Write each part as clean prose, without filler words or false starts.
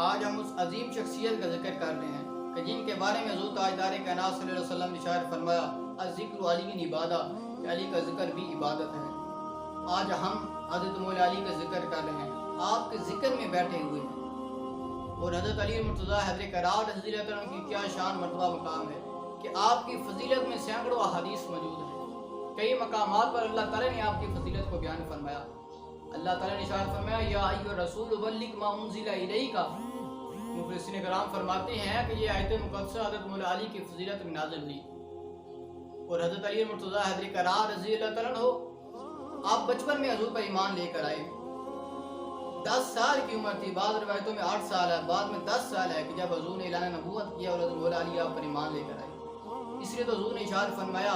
آج ہم اس عظیم شخصیت کا ذکر کر رہے ہیں کہ جن کے بارے میں حضور تاجدار کائنات صلی اللہ علیہ وسلم نے ارشاد فرمایا الذکر علی عبادہ کہ علی کا ذکر بھی عبادت ہے۔ آج ہم حضرت مولا علی کا ذکر کر رہے ہیں، آپ کے ذکر میں بیٹھے ہوئے ہیں، اور حضرت علی مرتضیٰ حیدر کرار رضی اللہ عنہ کی کیا شان مرتبہ مقام ہے کہ آپ کی فضیلت میں سینکڑوں احادیث موجود ہیں۔ کئی مقامات پر اللہ تعالیٰ نے آپ کی فضیلت کو بیان فرمایا۔ اللہ تعالیٰ نے ارشاد فرمایا یا ایھا الرسول بلغ ما انزل الیک۔ مفسرین کرام فرماتے ہیں کہ یہ آیت مقدسہ حضرت مولا علی کی فضیلت میں نازل ہوئی، اور حضرت علی مرتضیٰ حیدر کرار رضی اللہ عنہ آپ بچپن میں حضور پر ایمان لے کر آئے۔ 10 سال کی عمر تھی، بعض روایتوں میں 8 سال ہے، بعد میں 10 سال ہے کہ جب حضور نے اعلان نبوت کیا اور حضرت مولا علی آپ پر ایمان لے کر آئے۔ اس لیے تو حضور نے ارشاد فرمایا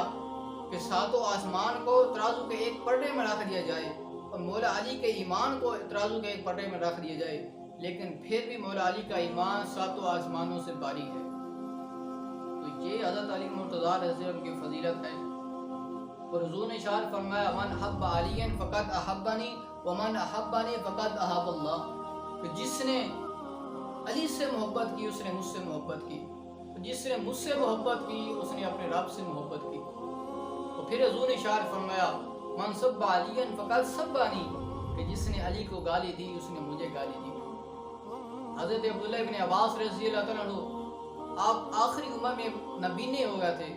کہ ساتوں آسمان کو ترازو کے ایک پلڑے میں رکھ دیا جائے اور مولا علی کے ایمان کو ترازو کے ایک پلڑے میں رکھ دیا جائے، لیکن پھر بھی مولا علی کا ایمان ساتوں آسمانوں سے باری ہے۔ تو یہ حضرت علی مرتضیٰ رضی اللہ عنہ کی فضیلت ہے۔ اور حضور نے ارشاد فرمایا من حب علی فقد احبنی ومن احبنی فقد احب اللہ، کہ جس نے علی سے محبت کی اس نے مجھ سے محبت کی، جس نے مجھ سے محبت کی اس نے اپنے رب سے محبت کی۔ اور پھر حضور نے ارشاد فرمایا من سب علی فقد سبانی، کہ جس نے علی کو گالی دی اس نے مجھے گالی دی۔ حضرت عبداللہ بن عباس رضی اللہ عنہ آپ آخری عمر میں نبینے ہو گئے تھے۔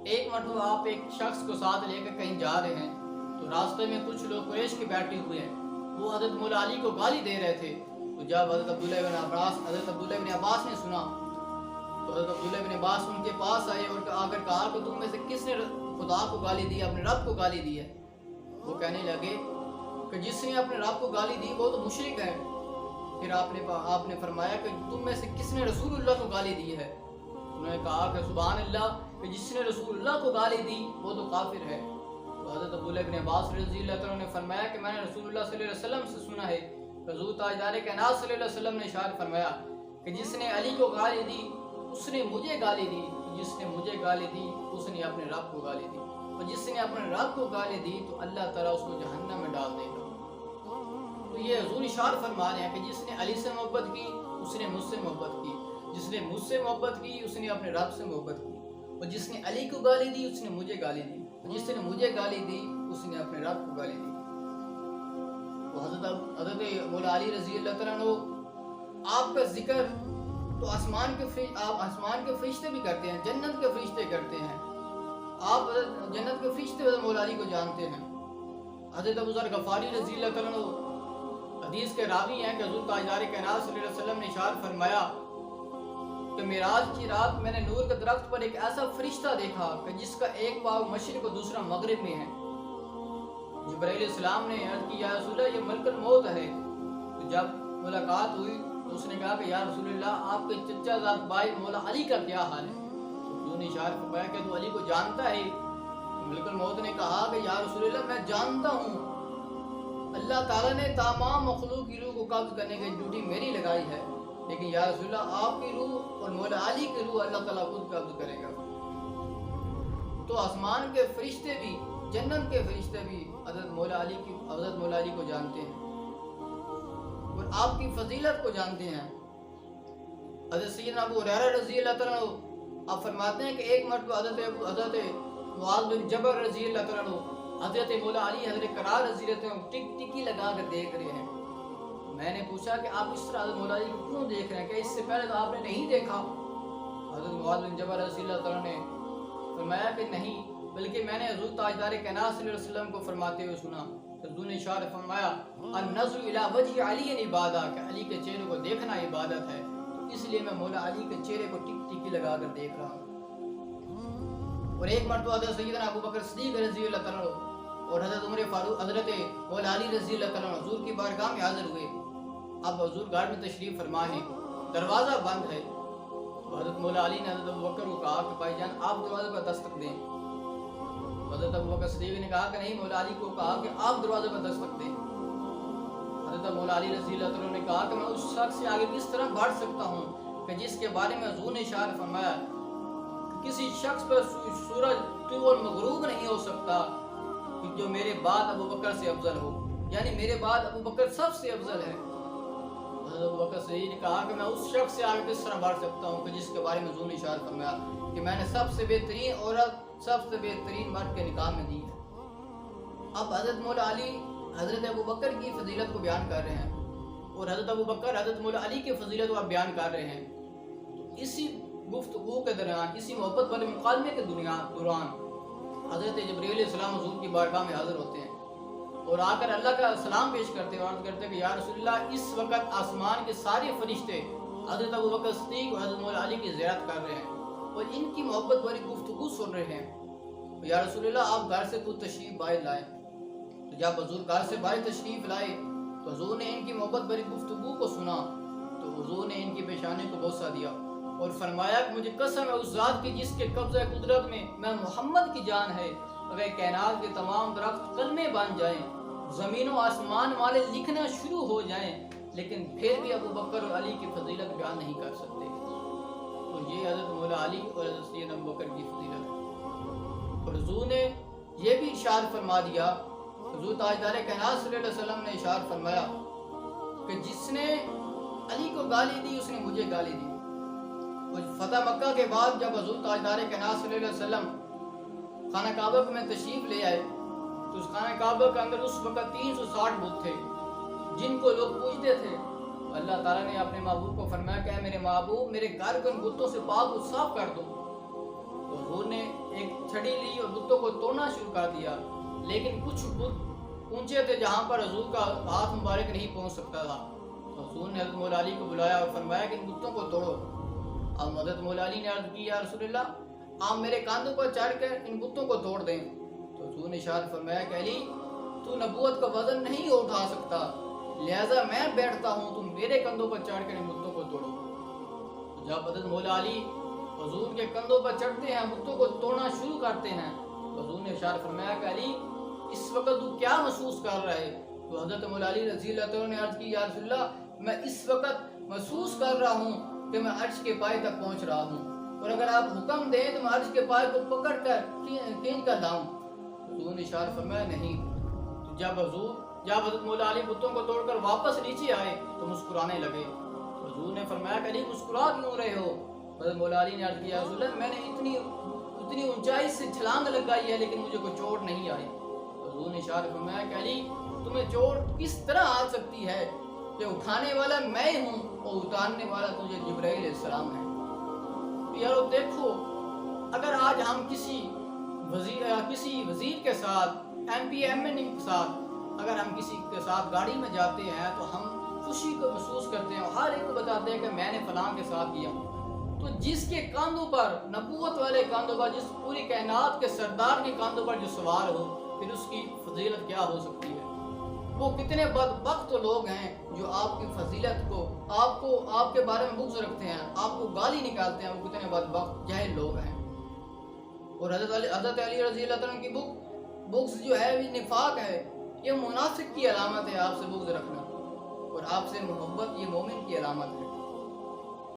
ایک مرتبہ آپ ایک شخص کو ساتھ لے کر کہیں جا رہے ہیں تو راستے میں کچھ لوگ قریش کے بیٹھے ہوئے ہیں، وہ حضرت مولا علی کو گالی دے رہے تھے۔ تو جب حضرت عبداللہ بن عباس نے سنا تو حضرت عبداللہ بن عباس ان کے پاس آئے اور آ کر کہا کہ تم میں سے کس نے خدا کو گالی دی، اپنے رب کو گالی دی ہے؟ وہ کہنے لگے کہ جس نے اپنے رب کو گالی دی وہ تو مشرک ہے۔ پھر آپ نے فرمایا کہ تم میں سے کس نے رسول اللہ کو گالی دی ہے؟ انہوں نے کہا کہ سبحان اللہ، کہ جس نے رسول اللہ کو گالی دی وہ تو کافر ہے۔ تو حضرت عبداللہ بن عباس رضی اللہ عنہ نے فرمایا کہ میں نے رسول اللہ صلی اللہ علیہ وسلم سے سنا ہے، حضور تاجدار کائنات صلی اللہ علیہ وسلم نے ارشاد فرمایا کہ جس نے علی کو گالی دی اس نے مجھے گالی دی، جس نے مجھے گالی دی اس نے اپنے رب کو گالی دی، اور جس نے اپنے رب کو گالی دی تو اللہ تعالیٰ اس کو جہنم میں ڈال دے گا۔ تو یہ حضور ارشاد فرما رہے ہیں کہ جس نے علی سے محبت کی اس نے مجھ سے محبت کی، جس نے مجھ سے محبت کی اس نے اپنے رب سے محبت کی، اور جس نے علی کو گالی دی اس نے مجھے گالی دی، اور جس نے مجھے گالی دی اس نے اپنے رب کو گالی دی۔ تو حضرت مولا علی رضی اللہ عنہ آپ کا ذکر تو آسمان کے فرشتے بھی کرتے ہیں، جنت کے فرشتے کرتے ہیں۔ آپ جنت کے فرشتے حضرت مولا علی کو جانتے ہیں۔ حضرت ابو ذر غفاری رضی اللہ عنہ حدیث کے راوی ہیں کہ حضور تاجدار کائنات صلی اللہ علیہ وسلم نے ارشاد فرمایا کہ معراج کی رات میں نے نور کے درخت پر ایک ایسا فرشتہ دیکھا کہ جس کا ایک پاؤں مشرق اور دوسرا مغرب میں ہے۔ جبرائیل علیہ السلام نے عرض کی یا رسول اللہ یہ ملک الموت ہے۔ تو جب ملاقات ہوئی تو اس نے کہا کہ یا رسول اللہ آپ کے چچا زاد بھائی مولا علی کا کیا حال ہے؟ تو نے اشارہ فرمایا کہ تو علی کو جانتا ہے؟ ملک الموت نے کہا کہ یا رسول اللہ میں جانتا ہوں، اللہ تعالیٰ نے تمام مخلوق کی روح کو قبض کرنے کی ڈیوٹی میری لگائی ہے، لیکن یا رسول اللہ آپ کی روح اور مولا علی کی روح اللہ تعالیٰ خود قبض کرے گا۔ تو آسمان کے فرشتے بھی جنت کے فرشتے بھی حضرت مولا علی کو جانتے ہیں اور آپ کی فضیلت کو جانتے ہیں۔ حضرت سیدنا ابو ہریرہ رضی اللہ عنہ آپ فرماتے ہیں کہ ایک مرتبہ حضرت معاذ بن جبل رضی اللہ عنہ حضرت مولا علی حضرت کرار رضی اللہ عنہ ٹکی لگا کر دیکھ رہے ہیں۔ میں نے پوچھا کہ آپ اس طرح حضرت مولا علی کو کیوں دیکھ رہے ہیں، کہ اس سے پہلے تو آپ نے نہیں دیکھا؟ حضرت معاذ بن جبل رضی اللہ عنہ نے فرمایا کہ نہیں، بلکہ میں نے حضور تاجدار کائنات صلی اللہ علیہ وسلم کو فرماتے ہوئے سنا۔ حضور نے اشارہ فرمایا النظر الی وجہ علی عبادہ، کہ علی کے چہرے کو دیکھنا عبادت ہے، تو اس لیے میں مولا علی کے چہرے کو ٹکی لگا کر دیکھ رہا ہوں۔ اور ایک مرتبہ حضرت سیدنا ابو بکر صدیق رضی اللہ عنہ اور حضرت عمر فاروق حضرت مولا علی رضی اللہ عنہ حضور کی بارگاہ میں حاضر ہوئے۔ اب حضور گھر میں تشریف فرما ہے، دروازہ بند ہے، تو حضرت مولا علی نے حضرت ابو بکر کو کہا کہ بھائی جان آپ دروازے پر دستک دیں۔ حضرت ابو بکر صدیق نے کہا کہ نہیں، مولا علی کو کہا کہ آپ دروازے پر دستک دیں۔ حضرت مولا علی رضی اللہ عنہ نے کہا کہ میں اس شخص سے آگے کس طرح بڑھ سکتا ہوں کہ جس کے بارے میں حضور نے اشارہ فرمایا کہ کسی شخص پر سورج طول مغروب نہیں ہو سکتا کہ جو میرے بعد ابو بکر سے افضل ہو، یعنی میرے بعد ابو بکر سب سے افضل ہے۔ حضرت ابوبکر صدیق نے کہا کہ میں اس شخص سے آگے کس طرح بڑھ سکتا ہوں کہ جس کے بارے میں حضور نے ارشاد فرمایا کہ میں نے سب سے بہترین عورت سب سے بہترین مرد کے نکاح میں دی ہے۔ اب حضرت مولا علی حضرت ابوبکر کی فضیلت کو بیان کر رہے ہیں اور حضرت ابوبکر حضرت مولا علی کی فضیلت کو بیان کر رہے ہیں۔ تو اسی گفتگو کے دوران، اسی محبت والے مکالمے کے دوران حضرت جبرائیل علیہ السلام حضور کی بارگاہ میں حاضر ہوتے ہیں اور آ کر اللہ کا سلام پیش کرتے ہیں اور عرض کرتے ہیں کہ یا رسول اللہ، اس وقت آسمان کے سارے فرشتے حضرت ابوبکر صدیق اور حضرت مولا علی کی زیارت کر رہے ہیں اور ان کی محبت والی گفتگو سن رہے ہیں۔ یا رسول اللہ، آپ گھر سے خود تشریف باہر لائیں۔ تو جب حضور گھر سے باہر تشریف لائے تو حضور نے ان کی محبت بھری گفتگو کو سنا تو حضور نے ان کی پیشانی کو بوسہ دیا اور فرمایا کہ مجھے قسم ہے اس ذات کی جس کے قبضہ قدرت میں محمد کی جان ہے، اگر کائنات کے تمام درخت کلمے بن جائیں، زمین و آسمان والے لکھنا شروع ہو جائیں، لیکن پھر بھی ابوبکر اور علی کی فضیلت بیان نہیں کر سکتے۔ تو یہ حضرت مولا علی اور حضرت سید ابوبکر کی فضیلت ہے۔ اور حضور نے یہ بھی اشارہ فرما دیا، حضور تاجدار کائنات صلی اللہ علیہ وسلم نے اشارہ فرمایا کہ جس نے علی کو گالی دی اس نے مجھے گالی دی۔ اور فتح مکہ کے بعد جب حضور تاجدار کائنات صلی اللہ علیہ وسلم خانہ کعبہ میں تشریف لے آئے تو اس خانہ کعبہ کے اندر اس وقت 360 بت تھے جن کو لوگ پوجتے تھے۔ اللہ تعالیٰ نے اپنے محبوب کو فرمایا کہ اے میرے محبوب، میرے گھر کو ان بتوں سے پاک و صاف کر دو۔ تو حضور نے ایک چھڑی لی اور بتوں کو توڑنا شروع کر دیا، لیکن کچھ بت اونچے تھے جہاں پر حضور کا ہاتھ مبارک نہیں پہنچ سکتا تھا۔ تو حضور نے حضرت مولا علی کو بلایا اور فرمایا کہ ان بتوں کو توڑو۔ اب حضرت مولا علی نے عرض کی، یا رسول اللہ، آپ میرے کاندھوں پر چڑھ کر ان بتوں کو توڑ دیں۔ تو حضور نے ارشاد فرمایا کہ علی، تو نبوت کا وزن نہیں اٹھا سکتا، لہذا میں بیٹھتا ہوں، تم میرے کندھوں پر چڑھ کر ان بتوں کو توڑو۔ جب حضرت مولا علی حضور کے کندھوں پر چڑھتے ہیں، بتوں کو توڑنا شروع کرتے ہیں، تو حضور نے ارشاد فرمایا کہ علی، اس وقت تو کیا محسوس کر رہا ہے؟ تو حضرت مولا علی رضی اللہ عنہ نے عرض کی، یا رسول اللہ، میں اس وقت محسوس کر رہا ہوں کہ میں عرش کے پائے تک پہنچ رہا ہوں، اور اگر آپ حکم دیں تو میں عرش کے پائے کو پکڑ کر کھینچ کر لاؤں۔ حضور نے ارشاد فرمایا نہیں۔ تو جب حضرت مولا علی بتوں کو توڑ کر واپس نیچے آئے تو مسکرانے لگے۔ تو حضور نے فرمایا کہ علی، مسکرا کیوں رہے ہو؟ حضرت مولا علی نے عرض کیا، رسول اللہ، میں نے اتنی اونچائی سے چھلانگ لگائی ہے لیکن مجھے کوئی چوٹ نہیں آئی۔ حضور نے ارشاد فرمایا کہ علی، تمہیں چوٹ کس طرح آ سکتی ہے کہ اٹھانے والا میں ہوں اور اتارنے والا تجھے جبرائیل علیہ السلام ہے۔ یارو دیکھو، اگر آج ہم کسی وزیر کے ساتھ، ایم پی ایم این کے ساتھ اگر ہم کسی کے ساتھ گاڑی میں جاتے ہیں تو ہم خوشی کو محسوس کرتے ہیں اور ہر ایک کو بتاتے ہیں کہ میں نے فلاں کے ساتھ کیا۔ تو جس کے کاندھوں پر، نبوت والے کاندھوں پر، جس پوری کائنات کے سردار کے کاندھوں پر جو سوار ہو، پھر اس کی فضیلت کیا ہو سکتی ہے؟ وہ کتنے بدبخت لوگ ہیں جو آپ کی فضیلت کو، آپ کے بارے میں بغض رکھتے ہیں، آپ کو گالی نکالتے ہیں، وہ کتنے بدبخت جاہل لوگ ہیں۔ اور حضرت علی رضی اللہ عنہ کی بغض جو ہے یہ نفاق ہے، یہ منافق کی علامت ہے آپ سے بغض رکھنا، اور آپ سے محبت یہ مومن کی علامت ہے۔